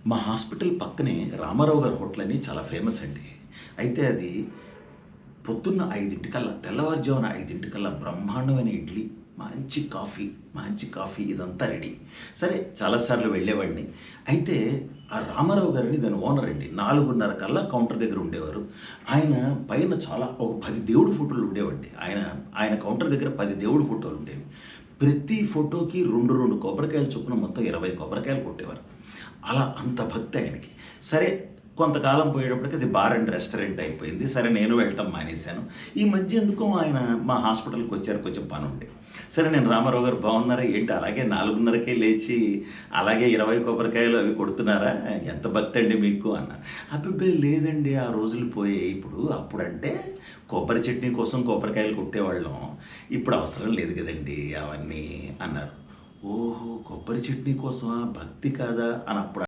మా హాస్పిటల్ పక్కనే రామారావు గారి హోటల్ అని చాలా ఫేమస్ అండి. అయితే అది పొద్దున్న 5:00కల్లా తెల్లవారుజామున 5:00కల్లా బ్రహ్మాండమైన ఇడ్లీ, మంచి కాఫీ ఇదంతా రెడీ. సరే చాలా సార్లు వెళ్ళేవాడిని. అయితే ఆ రామారావు గారని దాని ఓనర్ అండి. 4:30 కల్లా కౌంటర్ దగ్గర ఉండేవారు. ఆయన పైన చాలా ఒక 10 దేవుడి ఫోటోలు ఉండేవండి. ఆయన కౌంటర్ దగ్గర 10 దేవుడి ఫోటోలు ఉండేవి. ప్రతి ఫోటోకి 2 కొబ్బరికాయలు చొప్పున మొత్తం 20 కొబ్బరికాయలు కొట్టేవారు. అలా అంత భక్తి ఆయనకి. సరే కొంతకాలం పోయేటప్పటికి అది బార్ అండ్ రెస్టారెంట్ అయిపోయింది. సరే నేను వెళ్ళటం మానేశాను. ఈ మధ్య ఎందుకో ఆయన మా హాస్పిటల్‌కి వచ్చారు, కొంచెం పనుండి. సరే నేను రామారావు గారు బాగున్నారా? ఏంటి అలాగే 4:30కే లేచి అలాగే 20 కొబ్బరికాయలు అవి కొడుతున్నారా? ఎంత భక్తండి మీకు అన్నారు. అబ్బబ్బే లేదండి, ఆ రోజులు పోయాయి. అప్పుడంటే కొబ్బరి చట్నీ కోసం కొబ్బరికాయలు కొట్టేవాళ్ళం. ఇప్పుడు అవసరం లేదు కదండీ అవన్నీ అన్నారు. ఓహో! కొబ్బరి చట్నీ కోసమా? భక్తి కాదా? అని అప్పుడు